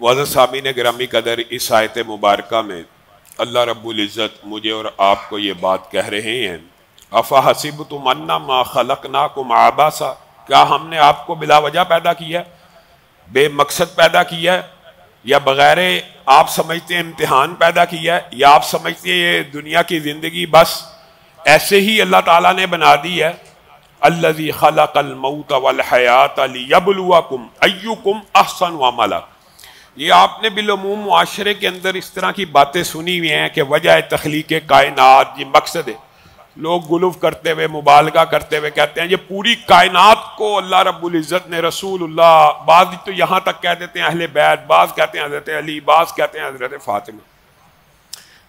معزز سامعین گرامی قدر، اس آیت مبارکہ میں اللہ رب العزت مجھے اور آپ کو یہ بات کہہ رہے ہیں، افحسبتم انما خلقناکم عبثا، کیا ہم نے آپ کو بلا وجہ پیدا کیا ہے، بے مقصد پیدا کیا ہے، یا بغیر آپ سمجھتے ہیں امتحان پیدا کیا ہے، یا آپ سمجھتے ہیں یہ دنیا کی زندگی بس ایسے ہی اللہ تعالیٰ نے بنا دی ہے؟ الذی خلق الموت والحیات لیبلوکم ایکم احسن عملا۔ یہ آپ نے بالعموم معاشرے کے اندر اس طرح کی باتیں سنی ہوئی ہیں کہ وجہ تخلیق کائنات یہ مقصد ہے۔ لوگ غلو کرتے ہوئے مبالغہ کرتے ہوئے کہتے ہیں یہ پوری کائنات کو اللہ رب العزت نے، رسول اللہ، بعض تو یہاں تک کہہ دیتے ہیں اہل بیت، بعض کہتے ہیں حضرت علی، بعض کہتے ہیں حضرت فاطمہ،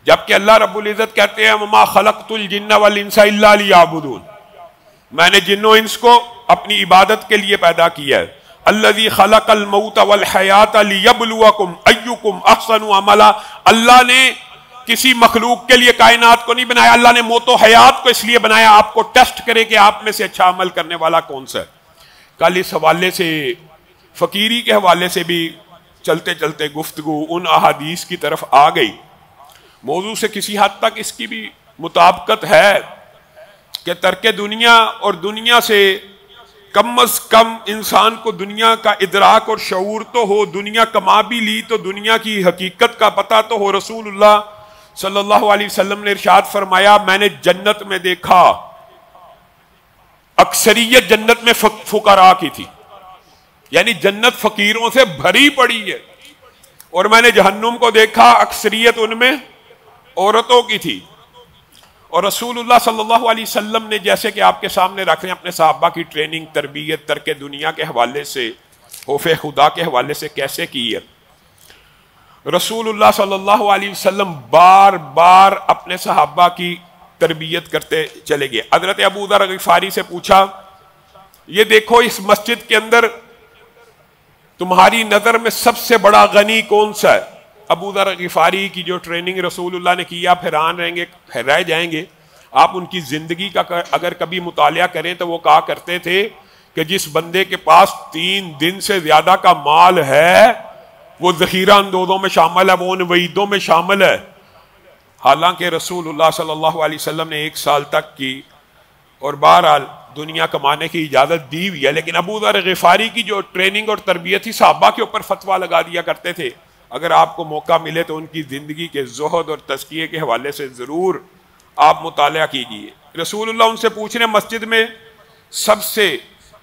جبکہ اللہ رب العزت کہتے ہیں وما خلقت الجن والانس الا لیعبدون، میں نے جن و انس کو اپنی عبادت کے لیے پیدا کیا ہے۔ الذی خلق الموت والحیات لیبلوکم ایکم احسن عملا، اللہ نے کسی مخلوق کے لیے کائنات کو نہیں بنایا، اللہ نے موت و حیات کو اس لیے بنایا آپ کو ٹیسٹ کرے کہ آپ میں سے اچھا عمل کرنے والا کون سا ہے۔ کل اس حوالے سے فقیری کے حوالے سے بھی چلتے چلتے گفتگو ان احادیث کی طرف آ گئی، موضوع سے کسی حد تک اس کی بھی مطابقت ہے کہ ترک دنیا اور دنیا سے کم از کم انسان کو دنیا کا ادراک اور شعور تو ہو، دنیا کما بھی لی تو دنیا کی حقیقت کا پتہ تو ہو۔ رسول اللہ صلی اللہ علیہ وسلم نے ارشاد فرمایا میں نے جنت میں دیکھا اکثریت جنت میں فقراء کی تھی، یعنی جنت فقیروں سے بھری پڑی ہے، اور میں نے جہنم کو دیکھا اکثریت ان میں عورتوں کی تھی۔ اور رسول اللہ صلی اللہ علیہ وسلم نے جیسے کہ آپ کے سامنے رکھ رہے ہیں اپنے صحابہ کی ٹریننگ، تربیت ترک دنیا کے حوالے سے، خوف خدا کے حوالے سے کیسے کی ہے، رسول اللہ صلی اللہ علیہ وسلم بار بار اپنے صحابہ کی تربیت کرتے چلے گئے۔ حضرت ابو ذر غفاری سے پوچھا یہ دیکھو اس مسجد کے اندر تمہاری نظر میں سب سے بڑا غنی کون سا ہے؟ ابو ذر غفاری کی جو ٹریننگ رسول اللہ نے کی، آپ حیران رہ جائیں گے۔ آپ ان کی زندگی کا اگر کبھی مطالعہ کریں تو وہ کہا کرتے تھے کہ جس بندے کے پاس 3 دن سے زیادہ کا مال ہے وہ ذخیرہ اندوزوں میں شامل ہے، وہ ان وعیدوں میں شامل ہے۔ حالانکہ رسول اللہ صلی اللہ علیہ وسلم نے 1 سال تک کی اور بہرحال دنیا کمانے کی اجازت دی ہوئی ہے، لیکن ابو ذر غفاری کی جو ٹریننگ اور تربیت تھی صحابہ کے اوپر فتویٰ لگا دیا کرتے تھے۔ اگر آپ کو موقع ملے تو ان کی زندگی کے زہد اور تزکیے کے حوالے سے ضرور آپ مطالعہ کیجیے۔ رسول اللہ ان سے پوچھ رہے ہیں مسجد میں سب سے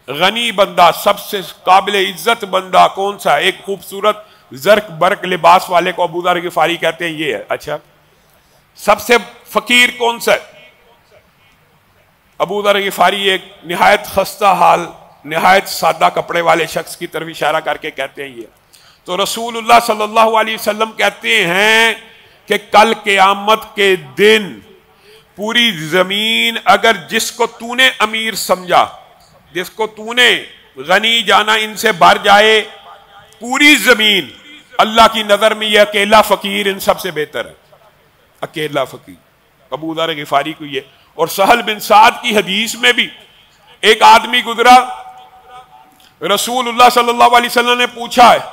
غنی بندہ، سب سے قابل عزت بندہ کون سا ہے؟ ایک خوبصورت زرق برق لباس والے کو ابو ذر غفاری کہتے ہیں یہ ہے۔ اچھا سب سے فقیر کون سا ہے؟ ابو ذر غفاری ایک نہایت خستہ حال، نہایت سادہ کپڑے والے شخص کی طرف اشارہ کر کے کہتے ہیں یہ۔ تو رسول اللہ صلی اللہ علیہ وسلم کہتے ہیں کہ کل قیامت کے دن پوری زمین اگر جس کو تو نے امیر سمجھا، جس کو تو نے غنی جانا، ان سے بھر جائے، پوری زمین اللہ کی نظر میں یہ اکیلا فقیر ان سب سے بہتر ہے، اکیلا فقیر ابو ذر غفاری کو یہ۔ اور سہل بن سعد کی حدیث میں بھی ایک آدمی گزرا، رسول اللہ صلی اللہ علیہ وسلم نے پوچھا ہے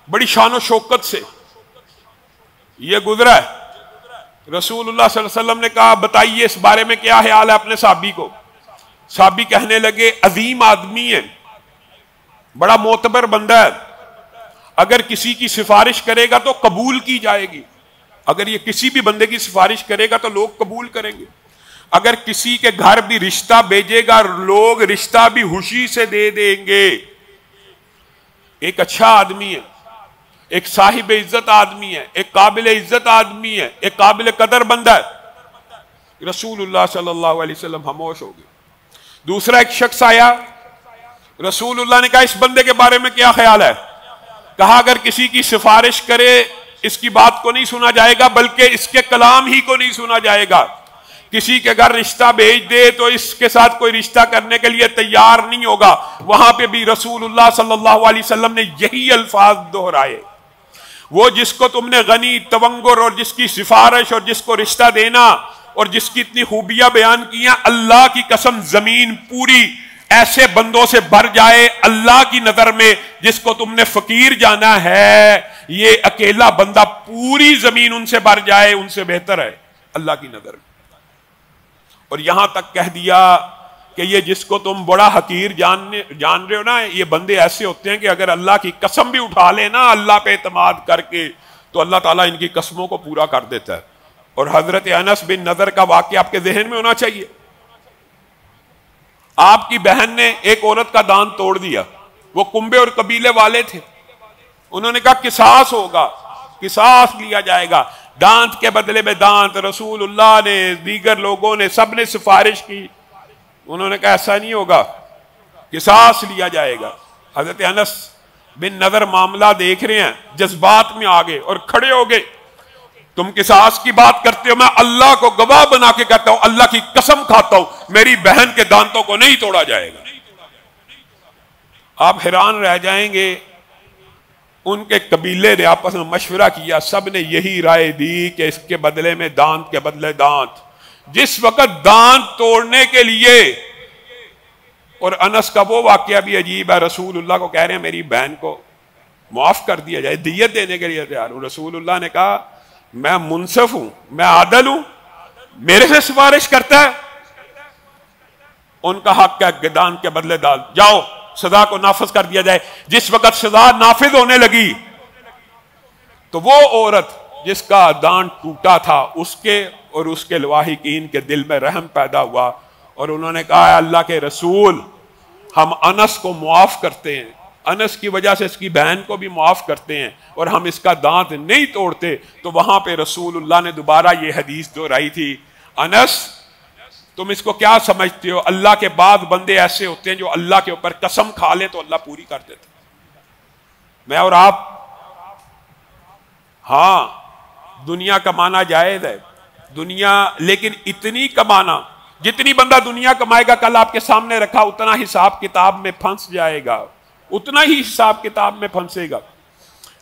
بڑی شان و شوکت سے، یہ گزرا ہے، رسول اللہ صلی اللہ علیہ وسلم نے کہا بتائیے اس بارے میں کیا خیال ہے اپنے صحابی کو۔ صحابی کہنے لگے عظیم آدمی ہے، بڑا معتبر بندہ ہے، اگر کسی کی سفارش کرے گا تو قبول کی جائے گی، اگر یہ کسی بھی بندے کی سفارش کرے گا تو لوگ قبول کریں گے، اگر کسی کے گھر بھی رشتہ بھیجے گا لوگ رشتہ بھی خوشی سے دے دیں گے۔ ایک اچھا آدمی ہے، ایک صاحب عزت آدمی ہے، ایک قابل عزت آدمی ہے، ایک قابل قدر بندہ ہے۔ رسول اللہ صلی اللہ علیہ وسلم خاموش ہو گئے۔ دوسرا ایک شخص آیا، رسول اللہ نے کہا اس بندے کے بارے میں کیا خیال ہے؟ کہا اگر کسی کی سفارش کرے اس کی بات کو نہیں سنا جائے گا بلکہ اس کے کلام ہی کو نہیں سنا جائے گا، کسی کے گھر رشتہ بھیج دے تو اس کے ساتھ کوئی رشتہ کرنے کے لیے تیار نہیں ہوگا۔ وہاں پہ بھی رسول اللہ صلی اللہ علیہ وسلم نے یہی الفاظ دہرائے، وہ جس کو تم نے غنی، تونگر اور جس کی سفارش اور جس کو رشتہ دینا اور جس کی اتنی خوبیاں بیان کیا، اللہ کی قسم زمین پوری ایسے بندوں سے بھر جائے اللہ کی نظر میں، جس کو تم نے فقیر جانا ہے، یہ اکیلا بندہ پوری زمین ان سے بھر جائے، ان سے بہتر ہے اللہ کی نظر میں۔ اور یہاں تک کہہ دیا کہ یہ جس کو تم بڑا حقیر جان رہے ہو نا، یہ بندے ایسے ہوتے ہیں کہ اگر اللہ کی قسم بھی اٹھا لے نا اللہ پہ اعتماد کر کے، تو اللہ تعالیٰ ان کی قسموں کو پورا کر دیتا ہے۔ اور حضرت انس بن نضر کا واقعہ آپ کے ذہن میں ہونا چاہیے۔ آپ کی بہن نے ایک عورت کا دانت توڑ دیا، وہ کنبے اور قبیلے والے تھے، انہوں نے کہا قصاص ہوگا، قصاص لیا جائے گا، دانت کے بدلے میں دانت۔ رسول اللہ نے، دیگر لوگوں نے، سب نے سفارش کی، انہوں نے کہا ایسا نہیں ہوگا، قصاص لیا جائے گا۔ حضرت انس بن نضر معاملہ دیکھ رہے ہیں، جذبات میں آگے اور کھڑے ہو گئے۔ تم قصاص کی بات کرتے ہو، میں اللہ کو گواہ بنا کے کہتا ہوں، اللہ کی قسم کھاتا ہوں، میری بہن کے دانتوں کو نہیں توڑا جائے گا۔ آپ حیران رہ جائیں گے، ان کے قبیلے نے آپس میں مشورہ کیا، سب نے یہی رائے دی کہ اس کے بدلے میں دانت کے بدلے دانت۔ جس وقت دانت توڑنے کے لیے، اور انس کا وہ واقعہ بھی عجیب ہے، رسول اللہ کو کہہ رہے ہیں میری بہن کو معاف کر دیا جائے، دیت دینے کے لیے تیار ہوں۔ رسول اللہ نے کہا میں منصف ہوں، میں عادل ہوں، میرے سے سفارش کرتا ہے؟ ان کا حق ہے کہ دانت کے بدلے دانت، جاؤ سزا کو نافذ کر دیا جائے۔ جس وقت سزا نافذ ہونے لگی تو وہ عورت جس کا دانت ٹوٹا تھا، اس کے اور اس کے لواحقین کے دل میں رحم پیدا ہوا، اور انہوں نے کہا اللہ کے رسول، ہم انس کو معاف کرتے ہیں، انس کی وجہ سے اس کی بہن کو بھی معاف کرتے ہیں، اور ہم اس کا دانت نہیں توڑتے۔ تو وہاں پہ رسول اللہ نے دوبارہ یہ حدیث دہرائی تھی، انس تم اس کو کیا سمجھتے ہو، اللہ کے بعد بندے ایسے ہوتے ہیں جو اللہ کے اوپر قسم کھا لیں تو اللہ پوری کر دیتے۔ میں اور آپ، ہاں دنیا کمانا جائز ہے، دنیا، لیکن اتنی کمانا، جتنی بندہ دنیا کمائے گا کل آپ کے سامنے رکھا اتنا حساب کتاب میں پھنس جائے گا، اتنا ہی حساب کتاب میں پھنسے گا۔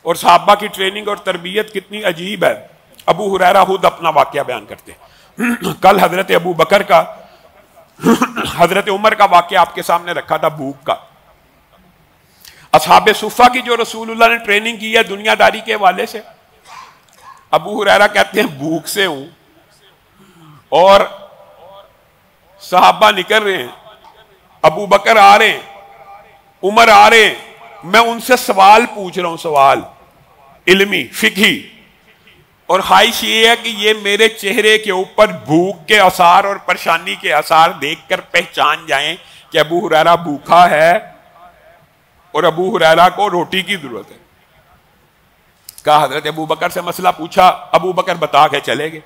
اور صحابہ کی ٹریننگ اور تربیت کتنی عجیب ہے۔ ابو ہریرہ خود اپنا واقعہ بیان کرتے ہیں۔ کل حضرت ابو بکر کا، حضرت عمر کا واقعہ آپ کے سامنے رکھا تھا، بھوک کا۔ اصحاب صفہ کی جو رسول اللہ نے ٹریننگ کی ہے دنیا داری کے حوالے سے، ابو ہریرہ کہتے ہیں بھوک سے ہوں، اور صحابہ نکل رہے ہیں، ابو بکر آ رہے ہیں، عمر آ رہے ہیں، میں ان سے سوال پوچھ رہا ہوں، سوال علمی فقہی، اور خواہش یہ ہے کہ یہ میرے چہرے کے اوپر بھوک کے آثار اور پریشانی کے آثار دیکھ کر پہچان جائیں کہ ابو ہریرہ بھوکا ہے اور ابو ہریرہ کو روٹی کی ضرورت ہے۔ کہا حضرت ابو بکر سے مسئلہ پوچھا، ابو بکر بتا کے چلے گئے۔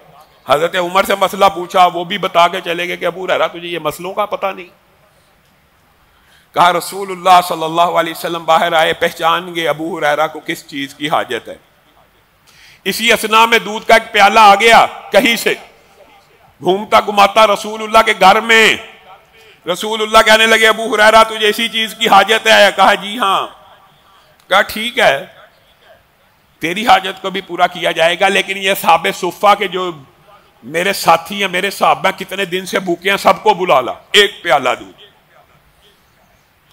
حضرت عمر سے مسئلہ پوچھا، وہ بھی بتا کے چلے گئے کہ ابو ہریرہ تجھے یہ مسئلوں کا پتہ نہیں۔ کہا رسول اللہ صلی اللہ علیہ وسلم باہر آئے، پہچان گئے ابو ہریرہ کو کس چیز کی حاجت ہے۔ اسی اثناء میں دودھ کا ایک پیالہ آ گیا کہیں سے، گھومتا گھماتا رسول اللہ کے گھر میں۔ رسول اللہ کہنے لگے ابو ہریرہ تجھے اسی چیز کی حاجت ہے؟ کہا جی ہاں۔ کہا ٹھیک ہے، تیری حاجت کو بھی پورا کیا جائے گا، لیکن یہ اصحاب صفہ کے جو میرے ساتھی ہیں، میرے صحابہ کتنے دن سے بھوکے ہیں، سب کو بلا لا، ایک پیالہ دودھ۔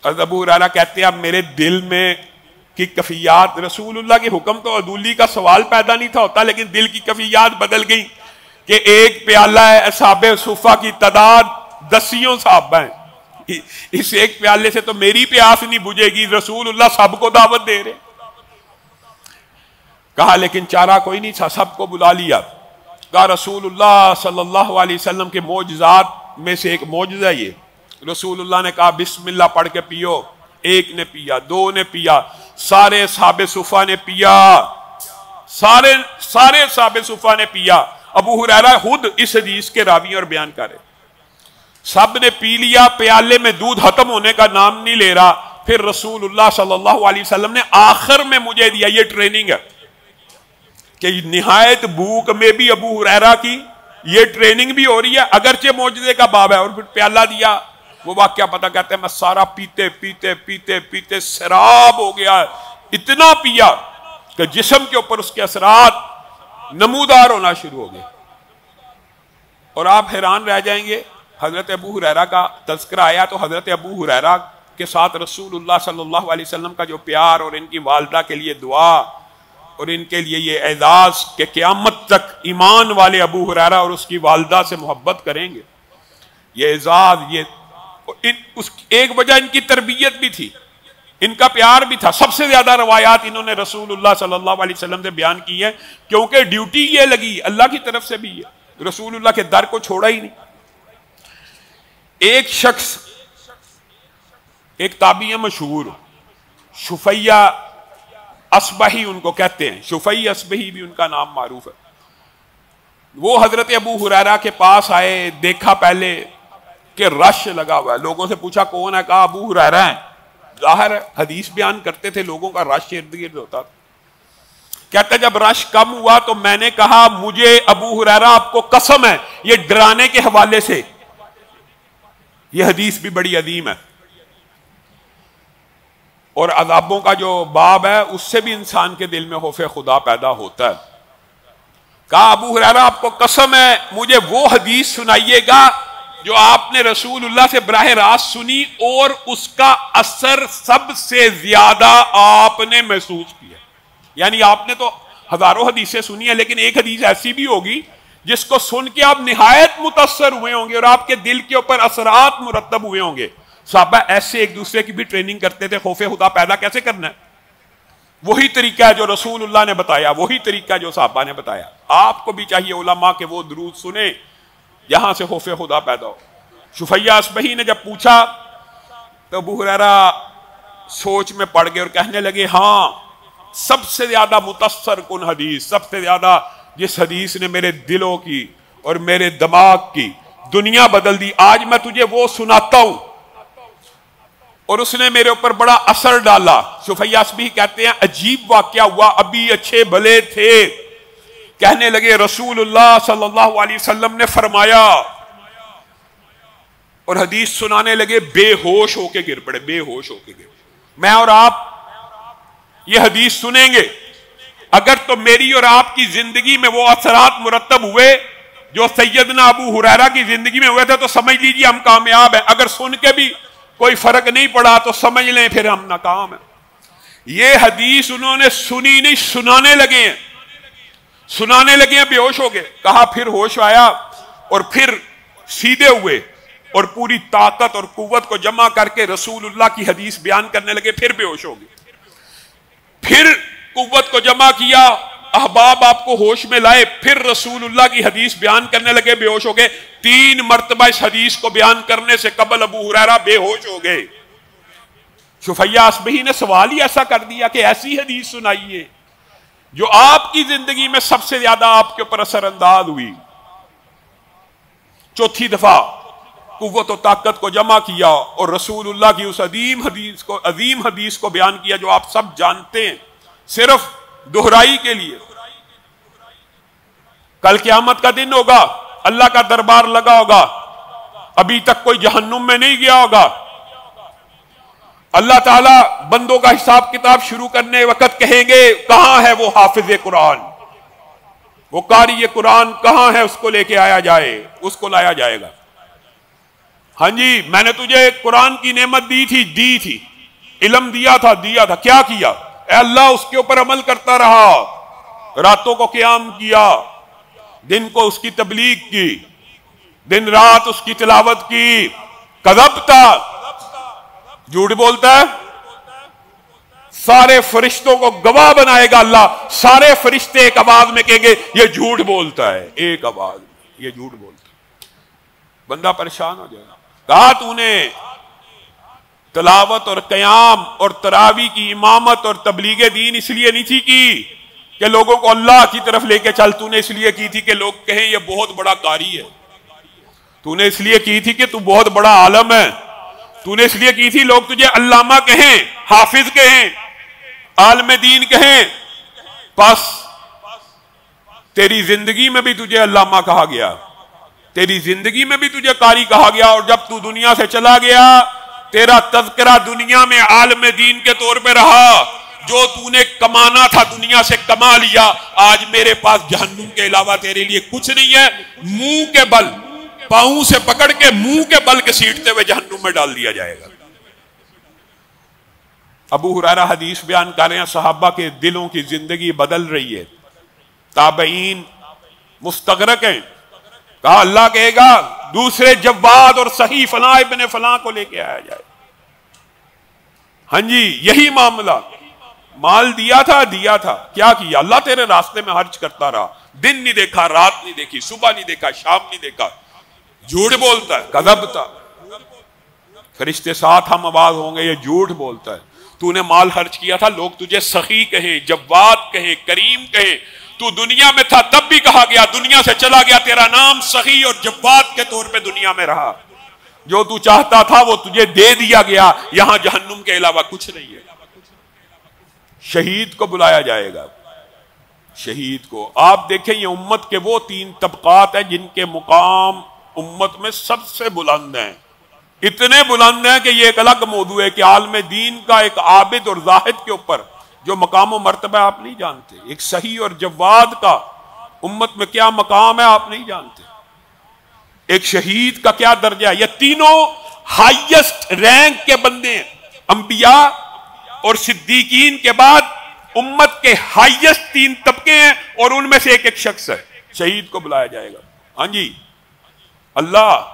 ابو ہریرہ کہتے ہیں اب میرے دل میں کی کفیات، رسول اللہ کے حکم تو عدولی کا سوال پیدا نہیں تھا ہوتا، لیکن دل کی کفیات بدل گئی کہ ایک پیالہ ہے، اصحاب صفہ کی تعداد دسیوں صحابہ ہیں، اس ایک پیالے سے تو میری پیاس نہیں بجھے گی، رسول اللہ سب کو دعوت دے رہے۔ کہا لیکن چارہ کوئی نہیں تھا، سب کو بلا لیا۔ کہا رسول اللہ صلی اللہ علیہ وسلم کے معجزات میں سے ایک معجزہ یہ، رسول اللہ نے کہا بسم اللہ پڑھ کے پیو۔ ایک نے پیا، دو نے پیا، سارے اصحاب صفہ نے پیا، سارے اصحاب صفہ نے پیا۔ ابو ہریرہ خود اس حدیث کے راوی اور بیان کر رہے، سب نے پی لیا، پیالے میں دودھ ختم ہونے کا نام نہیں لے رہا۔ پھر رسول اللہ صلی اللہ علیہ وسلم نے آخر میں مجھے دیا، یہ ٹریننگ ہے کہ نہایت بھوک میں بھی ابو ہریرہ کی یہ ٹریننگ بھی ہو رہی ہے، اگرچہ معجزے کا باب ہے۔ اور پھر پیالہ دیا، وہ واقعہ پتہ کہتے ہیں میں سارا پیتے پیتے پیتے پیتے سراب ہو گیا، اتنا پیا کہ جسم کے اوپر اس کے اثرات نمودار ہونا شروع ہو گئے۔ اور آپ حیران رہ جائیں گے، حضرت ابو ہریرہ کا تذکرہ آیا تو حضرت ابو ہریرہ کے ساتھ رسول اللہ صلی اللہ علیہ وسلم کا جو پیار اور ان کی والدہ کے لیے دعا اور ان کے لیے یہ اعزاز کہ قیامت تک ایمان والے ابو ہریرہ اور اس کی والدہ سے محبت کریں گے، یہ اعزاز، ایک وجہ ان کی تربیت بھی تھی، ان کا پیار بھی تھا۔ سب سے زیادہ روایات انہوں نے رسول اللہ صلی اللہ علیہ وسلم سے بیان کی ہے، کیونکہ ڈیوٹی یہ لگی اللہ کی طرف سے بھی ہے، رسول اللہ کے در کو چھوڑا ہی نہیں۔ ایک شخص، ایک تابعی مشہور شفیہ اصبہی ان کو کہتے ہیں، شفیع اصبہی بھی ان کا نام معروف ہے، وہ حضرت ابو ہریرہ کے پاس آئے، دیکھا پہلے کہ رش لگا ہوا ہے، لوگوں سے پوچھا کون ہے، کہا ابو ہریرہ ہیں، ظاہر حدیث بیان کرتے تھے، لوگوں کا رش ارد گرد ہوتا تھا۔ کہتا جب رش کم ہوا تو میں نے کہا مجھے ابو ہریرہ آپ کو قسم ہے، یہ ڈرانے کے حوالے سے یہ حدیث بھی بڑی عظیم ہے اور عذابوں کا جو باب ہے اس سے بھی انسان کے دل میں خوف خدا پیدا ہوتا ہے۔ کہا ابو ہریرہ آپ کو قسم ہے مجھے وہ حدیث سنائیے گا جو آپ نے رسول اللہ سے براہ راست سنی اور اس کا اثر سب سے زیادہ آپ نے محسوس کیا۔ یعنی آپ نے تو ہزاروں حدیثیں سنی ہیں، لیکن ایک حدیث ایسی بھی ہوگی جس کو سن کے آپ نہایت متاثر ہوئے ہوں گے اور آپ کے دل کے اوپر اثرات مرتب ہوئے ہوں گے۔ صحابہ ایسے ایک دوسرے کی بھی ٹریننگ کرتے تھے، خوف خدا پیدا کیسے کرنا ہے، وہی طریقہ ہے جو رسول اللہ نے بتایا، وہی طریقہ ہے جو صحابہ نے بتایا۔ آپ کو بھی چاہیے علماء کہ وہ درود سنیں یہاں سے خوف خدا پیدا ہو۔ شفیع اصبہی نے جب پوچھا تو ابو ہریرہ سوچ میں پڑ گئے اور کہنے لگے ہاں سب سے زیادہ متاثر کن حدیث، سب سے زیادہ جس حدیث نے میرے دلوں کی اور میرے دماغ کی دنیا بدل دی، آج میں تجھے وہ سناتا ہوں اور اس نے میرے اوپر بڑا اثر ڈالا۔ شفیع اصبہی کہتے ہیں عجیب واقعہ ہوا، ابھی اچھے بھلے تھے، کہنے لگے رسول اللہ صلی اللہ علیہ وسلم نے فرمایا، اور حدیث سنانے لگے، بے ہوش ہو کے گر پڑے، بے ہوش ہو کے گر پڑے۔ میں اور آپ یہ حدیث سنیں گے، اگر تو میری اور آپ کی زندگی میں وہ اثرات مرتب ہوئے جو سیدنا ابو ہریرہ کی زندگی میں ہوئے تھے تو سمجھ لیجیے ہم کامیاب ہیں، اگر سن کے بھی کوئی فرق نہیں پڑا تو سمجھ لیں پھر ہم ناکام ہیں۔ یہ حدیث انہوں نے سنی نہیں، سنانے لگے ہیں، بے ہوش ہو گئے۔ کہا پھر ہوش آیا اور پھر سیدھے ہوئے اور پوری طاقت اور قوت کو جمع کر کے رسول اللہ کی حدیث بیان کرنے لگے، پھر بے ہوش ہو گئے، پھر قوت کو جمع کیا، احباب آپ کو ہوش میں لائے، پھر رسول اللہ کی حدیث بیان کرنے لگے، بے ہوش ہو گئے۔ 3 مرتبہ اس حدیث کو بیان کرنے سے قبل ابو ہریرہ بے ہوش ہو گئے۔ شفیع اصبہی نے سوال ہی ایسا کر دیا کہ ایسی حدیث سنائیے جو آپ کی زندگی میں سب سے زیادہ آپ کے اوپر اثر انداز ہوئی۔ چوتھی دفعہ قوت و طاقت کو جمع کیا اور رسول اللہ کی اس عظیم حدیث کو بیان کیا جو آپ سب جانتے ہیں، صرف دہرائی کے لیے۔ کل قیامت کا دن ہوگا، اللہ کا دربار لگا ہوگا، ابھی تک کوئی جہنم میں نہیں گیا ہوگا، اللہ تعالیٰ بندوں کا حساب کتاب شروع کرنے وقت کہیں گے کہاں ہے وہ حافظ قرآن، وہ قاری قرآن کہاں ہے، اس کو لے کے آیا جائے، اس کو لایا جائے گا۔ ہاں جی میں نے تجھے قرآن کی نعمت دی تھی، علم دیا تھا، کیا کیا؟ اے اللہ اس کے اوپر عمل کرتا رہا، راتوں کو قیام کیا، دن کو اس کی تبلیغ کی، دن رات اس کی تلاوت کی۔ کذبتا، جھوٹ بولتا ہے، سارے فرشتوں کو گواہ بنائے گا اللہ، سارے فرشتے ایک آواز میں کہیں گے یہ جھوٹ بولتا ہے، ایک آواز میں یہ جھوٹ بولتا ہے۔ بندہ پریشان ہو جائے گا۔ کہا تو نے تلاوت اور قیام اور تراویح کی امامت اور تبلیغ دین اس لیے نہیں تھی کی کہ لوگوں کو اللہ کی طرف لے کے چل، تو نے اس لیے کی تھی کہ لوگ کہیں یہ بہت بڑا قاری ہے، تو نے اس لیے کی تھی کہ تو بہت بڑا عالم ہے، تو نے اس لیے کی تھی لوگ تجھے علامہ کہیں، حافظ کہیں، عالم دین کہیں، بس تیری زندگی میں بھی تجھے علامہ کہا گیا، تیری زندگی میں بھی تجھے قاری کہا گیا، اور جب تو دنیا سے چلا گیا تیرا تذکرہ دنیا میں عالم دین کے طور پہ رہا، جو تو نے کمانا تھا دنیا سے کما لیا، آج میرے پاس جہنم کے علاوہ تیرے لیے کچھ نہیں ہے، منہ کے بل پاؤں سے پکڑ کے منہ کے بل کے سیٹتے ہوئے جہنم میں ڈال دیا جائے گا۔ ابو ہریرہ حدیث بیان کر رہے ہیں، صحابہ کے دلوں کی زندگی بدل رہی ہے، تابعین مستغرق ہیں۔ کہا اللہ کہے گا دوسرے جواد اور صحیح فلاں ابن فلاں کو لے کے آیا جائے۔ ہاں جی یہی معاملہ، مال دیا تھا کیا کیا؟ اللہ تیرے راستے میں خرچ کرتا رہا، دن نہیں دیکھا، رات نہیں دیکھی، صبح نہیں دیکھا، شام نہیں دیکھا، جھوٹ بولتا ہے، کذبتا، فرشتے ساتھ ہم آواز ہوں گے یہ جھوٹ بولتا ہے، تو نے مال خرچ کیا تھا، لوگ تجھے سخی کہیں، جواد کہیں، کریم کہیں، تو دنیا میں تھا تب بھی کہا گیا، دنیا سے چلا گیا تیرا نام سخی اور جواد کے طور پہ دنیا میں رہا، جو تو چاہتا تھا وہ تجھے دے دیا گیا، یہاں جہنم کے علاوہ کچھ نہیں ہے۔ شہید کو بلایا جائے گا، شہید کو۔ آپ دیکھیں یہ امت کے وہ 3 طبقات ہیں جن کے مقام امت میں سب سے بلند ہیں، اتنے بلند ہیں کہ یہ ایک الگ موضوع ہے کہ عالم دین کا ایک عابد اور زاہد کے اوپر جو مقام و مرتبہ آپ نہیں جانتے، ایک صحیح اور جواد کا امت میں کیا مقام ہے آپ نہیں جانتے، ایک شہید کا کیا درجہ ہے۔ یہ تینوں ہائیسٹ رینک کے بندے ہیں، انبیاء اور صدیقین کے بعد امت کے ہائیسٹ 3 طبقے ہیں، اور ان میں سے ایک شخص ہے، شہید کو بلایا جائے گا۔ ہاں جی اللہ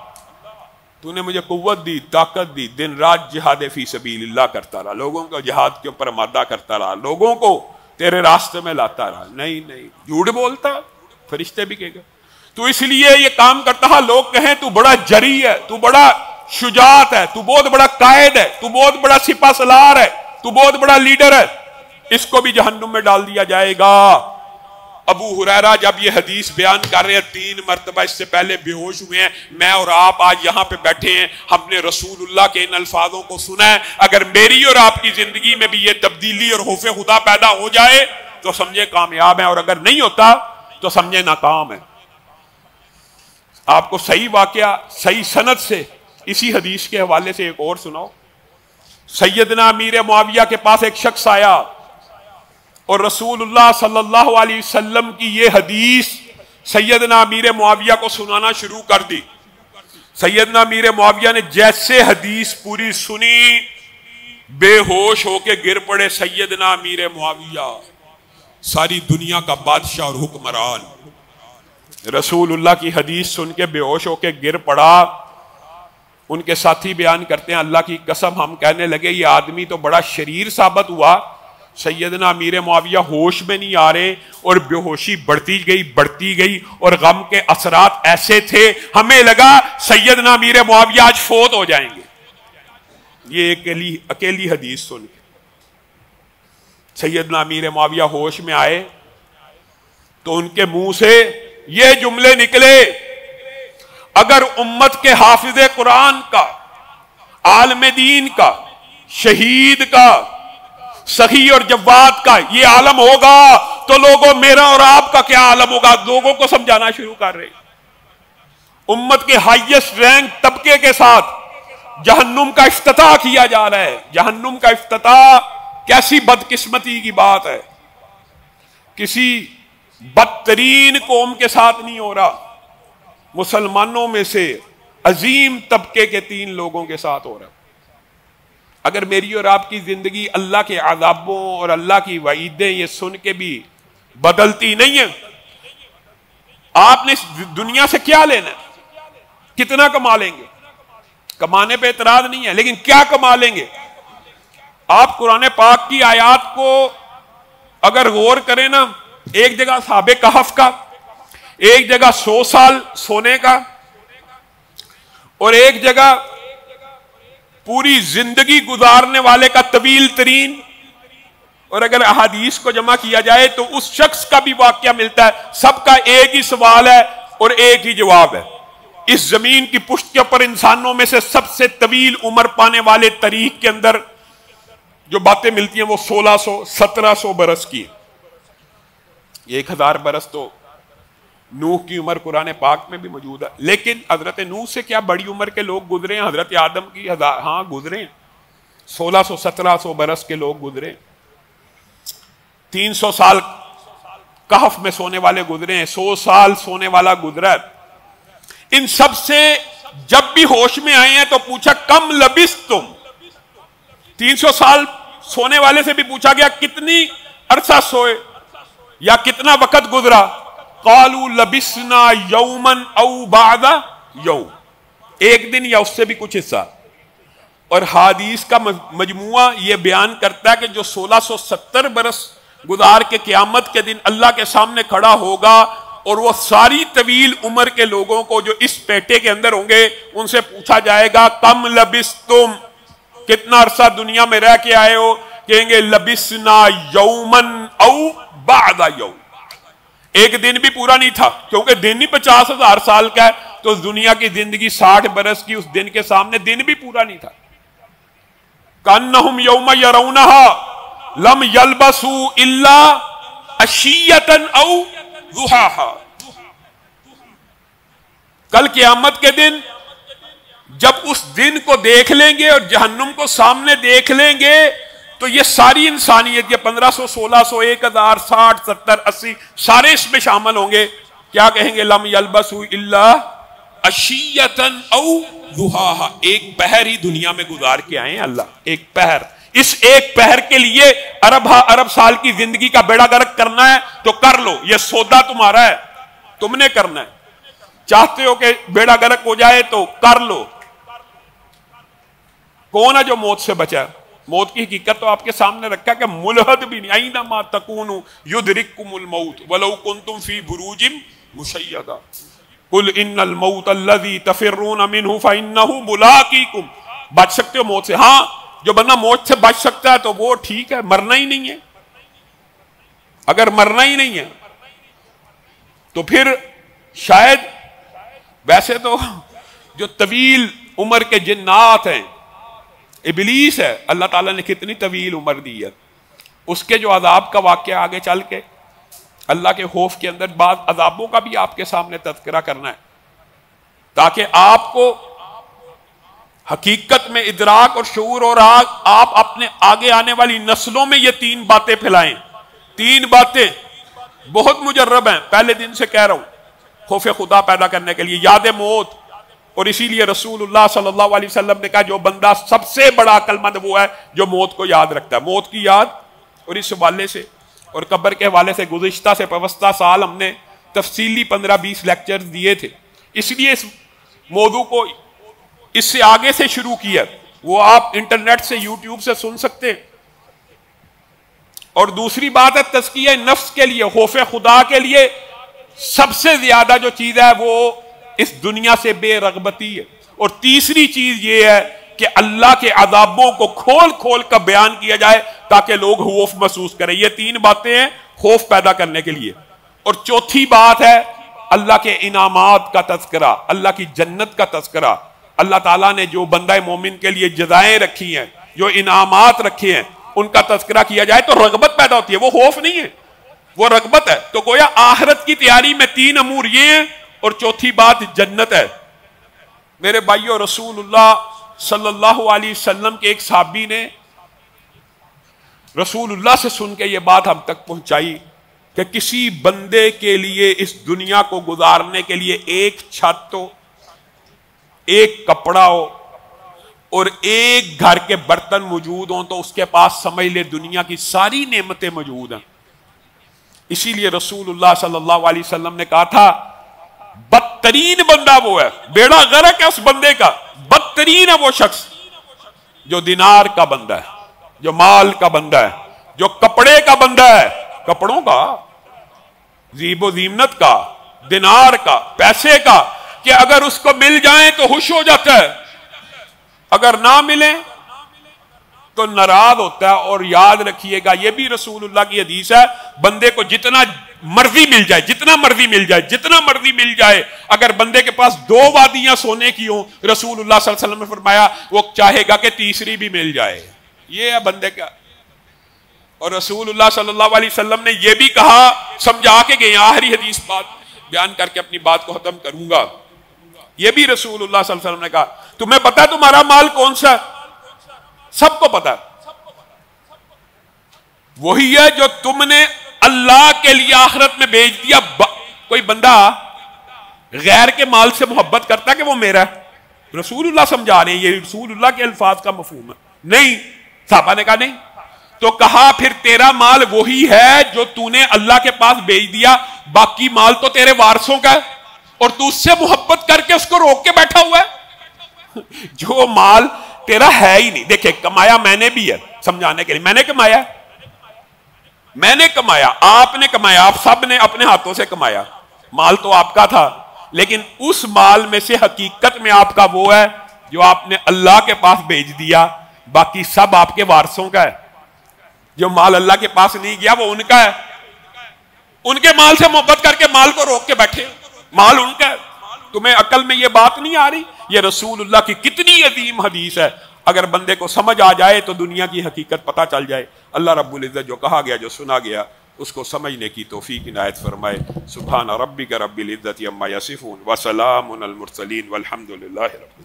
تو نے مجھے قوت دی، طاقت دی، دن رات جہاد فی سبیل اللہ کرتا رہا، لوگوں کو جہاد کے اوپر آمادہ کرتا رہا، لوگوں کو تیرے راستے میں لاتا رہا، نہیں جھوٹ بولتا، فرشتے بھی کہے گا تو اس لیے یہ کام کرتا ہے، لوگ کہیں تو بڑا جری ہے، تو بڑا شجاعت ہے، تو بہت بڑا قائد ہے، تو بہت بڑا سپہ سالار ہے، تو بہت بڑا لیڈر ہے، اس کو بھی جہنم میں ڈال دیا جائے گا۔ ابو ہریرہ جب یہ حدیث بیان کر رہے ہیں 3 مرتبہ اس سے پہلے بے ہوش ہوئے ہیں، میں اور آپ آج یہاں پہ بیٹھے ہیں، ہم نے رسول اللہ کے ان الفاظوں کو سنا ہے، اگر میری اور آپ کی زندگی میں بھی یہ تبدیلی اور خوف خدا پیدا ہو جائے تو سمجھے کامیاب ہیں، اور اگر نہیں ہوتا تو سمجھے ناکام ہیں۔ آپ کو صحیح واقعہ صحیح سند سے اسی حدیث کے حوالے سے ایک اور سناؤ۔ سیدنا امیر معاویہ کے پاس ایک شخص آیا اور رسول اللہ صلی اللہ علیہ وسلم کی یہ حدیث سیدنا امیر معاویہ کو سنانا شروع کر دی۔ سیدنا امیر معاویہ نے جیسے حدیث پوری سنی بے ہوش ہو کے گر پڑے۔ سیدنا امیر معاویہ ساری دنیا کا بادشاہ اور حکمران رسول اللہ کی حدیث سن کے بے ہوش ہو کے گر پڑا۔ ان کے ساتھی بیان کرتے ہیں اللہ کی قسم ہم کہنے لگے یہ آدمی تو بڑا شریر ثابت ہوا۔ سیدنا امیر معاویہ ہوش میں نہیں آ رہے اور بے ہوشی بڑھتی گئی اور غم کے اثرات ایسے تھے ہمیں لگا سیدنا امیر معاویہ آج فوت ہو جائیں گے۔ یہ اکیلی حدیث سن کے سیدنا امیر معاویہ ہوش میں آئے تو ان کے منہ سے یہ جملے نکلے، اگر امت کے حافظ قرآن کا، عالم دین کا، شہید کا، سخی اور جواد کا یہ عالم ہوگا تو لوگوں میرا اور آپ کا کیا عالم ہوگا۔ لوگوں کو سمجھانا شروع کر رہے، امت کے ہائیسٹ رینک طبقے کے ساتھ جہنم کا افتتاح کیا جا رہا ہے۔ جہنم کا افتتاح کیسی بدقسمتی کی بات ہے، کسی بدترین قوم کے ساتھ نہیں ہو رہا، مسلمانوں میں سے عظیم طبقے کے 3 لوگوں کے ساتھ ہو رہا۔ اگر میری اور آپ کی زندگی اللہ کے عذابوں اور اللہ کی وعیدیں یہ سن کے بھی بدلتی نہیں ہے، آپ نے دنیا سے کیا لینا ہے؟ کتنا کما لیں گے؟ کمانے پہ اعتراض نہیں ہے، لیکن کیا کما لیں گے؟ آپ قرآن پاک کی آیات کو اگر غور کریں نا، ایک جگہ صحابہ کہف کا، ایک جگہ 100 سال سونے کا، اور ایک جگہ پوری زندگی گزارنے والے کا طویل ترین، اور اگر احادیث کو جمع کیا جائے تو اس شخص کا بھی واقعہ ملتا ہے۔ سب کا ایک ہی سوال ہے اور ایک ہی جواب ہے۔ اس زمین کی پشت کے اوپر انسانوں میں سے سب سے طویل عمر پانے والے تاریخ کے اندر جو باتیں ملتی ہیں وہ 1600 1700 برس کی ہیں۔ 1000 برس تو نوح کی عمر قرآن پاک میں بھی موجود ہے، لیکن حضرت نوح سے کیا بڑی عمر کے لوگ گزرے ہیں؟ حضرت آدم کی گزرے ہیں، 1600 1700 برس کے لوگ گزرے ہیں، 300 سال کہف میں سونے والے گزرے ہیں، 100 سال سونے والا گزرا ہے، ان سب سے جب بھی ہوش میں آئے ہیں تو پوچھا کم لبثتم، 300 سال سونے والے سے بھی پوچھا گیا کتنی عرصہ سوئے یا کتنا وقت گزرا، قالوا لبثنا یوما او بعد یوم، ایک دن یا اس سے بھی کچھ حصہ۔ اور حدیث کا مجموعہ یہ بیان کرتا ہے کہ جو 1670 برس گزار کے قیامت کے دن اللہ کے سامنے کھڑا ہوگا اور وہ ساری طویل عمر کے لوگوں کو جو اس پیٹے کے اندر ہوں گے ان سے پوچھا جائے گا کم لبثتم، کتنا عرصہ دنیا میں رہ کے آئے ہو، کہیں گے لبثنا یومن او بعد یوم، ایک دن بھی پورا نہیں تھا، کیونکہ دن ہی 50,000 سال کا ہے، تو دنیا کی زندگی 60 برس کی، اس دن کے سامنے دن بھی پورا نہیں تھا۔ کأنہم یوم یرونہا لم یلبسوا الا عشیۃ او ضحاہا، کل قیامت کے دن جب اس دن کو دیکھ لیں گے اور جہنم کو سامنے دیکھ لیں گے تو یہ ساری انسانیت، یہ 1500 1600 1000 60 70 80 سارے اس میں شامل ہوں گے، کیا کہیں گے لم یلبسوا الا عشیۃ او ضحاہا، ایک پہر ہی دنیا میں گزار کے آئے ہیں اللہ، ایک پہر، اس ایک پہر کے لیے ارب سال کی زندگی کا بیڑا غرق کرنا ہے تو کر لو، یہ سودا تمہارا ہے، تم نے کرنا ہے، چاہتے ہو کہ بیڑا غرق ہو جائے تو کر لو۔ کون ہے جو موت سے بچا ہے؟ موت کی حقیقت تو آپ کے سامنے رکھا کہ ملحد بھی نہیں، اینما تکونوا یدرککم الموت ولو کنتم فی بروج مشیدہ، قل ان الموت الذی تفرون منہ فانہ ملاقیکم، بچ سکتے ہو موت سے، ہاں جو بندہ موت سے بچ سکتا ہے تو وہ ٹھیک ہے، مرنا ہی نہیں ہے، اگر مرنا ہی نہیں ہے تو پھر شاید، ویسے تو جو طویل عمر کے جنات ہیں، ابلیس ہے، اللہ تعالیٰ نے کتنی طویل عمر دی ہے، اس کے جو عذاب کا واقعہ آگے چل کے اللہ کے خوف کے اندر بعض عذابوں کا بھی آپ کے سامنے تذکرہ کرنا ہے، تاکہ آپ کو حقیقت میں ادراک اور شعور، اور آپ اپنے آگے آنے والی نسلوں میں یہ 3 باتیں پھیلائیں۔ 3 باتیں بہت مجرب ہیں، پہلے دن سے کہہ رہا ہوں، خوف خدا پیدا کرنے کے لیے، یاد موت، اور اسی لیے رسول اللہ صلی اللہ علیہ وسلم نے کہا جو بندہ سب سے بڑا عقل مند وہ ہے جو موت کو یاد رکھتا ہے، موت کی یاد۔ اور اس حوالے سے اور قبر کے حوالے سے گزشتہ سے پوستہ سال ہم نے تفصیلی 15-20 لیکچر دیے تھے، اس لیے اس موضوع کو اس سے آگے سے شروع کیا، وہ آپ انٹرنیٹ سے یوٹیوب سے سن سکتے ہیں۔ اور دوسری بات ہے تزکیہ نفس کے لیے، خوف خدا کے لیے سب سے زیادہ جو چیز ہے وہ اس دنیا سے بے رغبتی ہے۔ اور تیسری چیز یہ ہے کہ اللہ کے عذابوں کو کھول کھول کر بیان کیا جائے تاکہ لوگ خوف محسوس کریں۔ یہ 3 باتیں ہیں خوف پیدا کرنے کے لیے۔ اور چوتھی بات ہے اللہ کے انعامات کا تذکرہ، اللہ کی جنت کا تذکرہ، اللہ تعالیٰ نے جو بندہ مومن کے لیے جزائیں رکھی ہیں، جو انعامات رکھے ہیں، ان کا تذکرہ کیا جائے تو رغبت پیدا ہوتی ہے، وہ خوف نہیں ہے، وہ رغبت ہے۔ تو گویا آخرت کی تیاری میں 3 امور یہ ہیں، اور چوتھی بات جنت ہے۔ میرے بھائیو، رسول اللہ صلی اللہ علیہ وسلم کے ایک صحابی نے رسول اللہ سے سن کے یہ بات ہم تک پہنچائی کہ کسی بندے کے لیے اس دنیا کو گزارنے کے لیے ایک چھت ہو، ایک کپڑا ہو اور ایک گھر کے برتن موجود ہوں تو اس کے پاس سمجھ لے دنیا کی ساری نعمتیں موجود ہیں۔ اسی لیے رسول اللہ صلی اللہ علیہ وسلم نے کہا تھا بدترین بندہ وہ ہے، بیڑا غرق ہے اس بندے کا، بدترین ہے وہ شخص جو دینار کا بندہ ہے، جو مال کا بندہ ہے، جو کپڑے کا بندہ ہے، کپڑوں کا، زیب و زینت کا، دینار کا، پیسے کا، کہ اگر اس کو مل جائیں تو خوش ہو جاتا ہے، اگر نہ ملیں تو ناراض ہوتا ہے۔ اور یاد رکھیے گا یہ بھی رسول اللہ کی حدیث ہے، بندے کو جتنا مرضی مل جائے، جتنا مرضی مل جائے، جتنا مرضی مل جائے، اگر بندے کے پاس 2 وادیاں سونے کی ہوں، رسول اللہ صلی اللہ علیہ وسلم نے فرمایا وہ چاہے گا کہ تیسری بھی مل جائے، یہ ہے بندے کا۔ اور رسول اللہ صلی اللہ علیہ وسلم نے یہ بھی کہا، سمجھا کے گئے، آخری حدیث بات بیان کر کے اپنی بات کو ختم کروں گا، یہ بھی رسول اللہ صلی اللہ علیہ وسلم نے کہا تمہیں پتا ہے تمہارا مال کون سا ہے؟ سب کو پتا ہے، وہی ہے جو تم نے اللہ کے لیے آخرت میں بیچ دیا۔ کوئی بندہ غیر کے مال سے محبت کرتا ہے کہ وہ میرا ہے؟ رسول اللہ سمجھا رہے ہیں، یہ رسول اللہ کے الفاظ کا مفہوم ہے۔ نہیں، صحابہ نے کہا نہیں۔ تو کہا پھر تیرا مال وہی ہے جو تو نے اللہ کے پاس بیچ دیا، باقی مال تو تیرے وارثوں کا ہے، اور تو اس سے محبت کر کے اس کو روک کے بیٹھا ہوا ہے۔ جو مال تیرا ہے ہی نہیں، دیکھیں کمایا میں نے بھی ہے، سمجھانے کے لیے میں نے کمایا، میں نے کمایا، آپ نے کمایا، آپ سب نے اپنے ہاتھوں سے کمایا، مال تو آپ کا تھا، لیکن اس مال میں سے حقیقت میں آپ کا وہ ہے جو آپ نے اللہ کے پاس بھیج دیا، باقی سب آپ کے وارثوں کا ہے۔ جو مال اللہ کے پاس نہیں گیا وہ ان کا ہے، ان کے مال سے محبت کر کے مال کو روک کے بیٹھے، مال ان کا ہے۔ تمہیں عقل میں یہ بات نہیں آ رہی؟ یہ رسول اللہ کی کتنی عظیم حدیث ہے، اگر بندے کو سمجھ آ جائے تو دنیا کی حقیقت پتہ چل جائے۔ اللہ رب العزت جو کہا گیا، جو سنا گیا، اس کو سمجھنے کی توفیق عنایت فرمائے۔ سبحان ربک رب العزت عما یصفون وسلام علی المرسلین والحمد للہ رب العالمین۔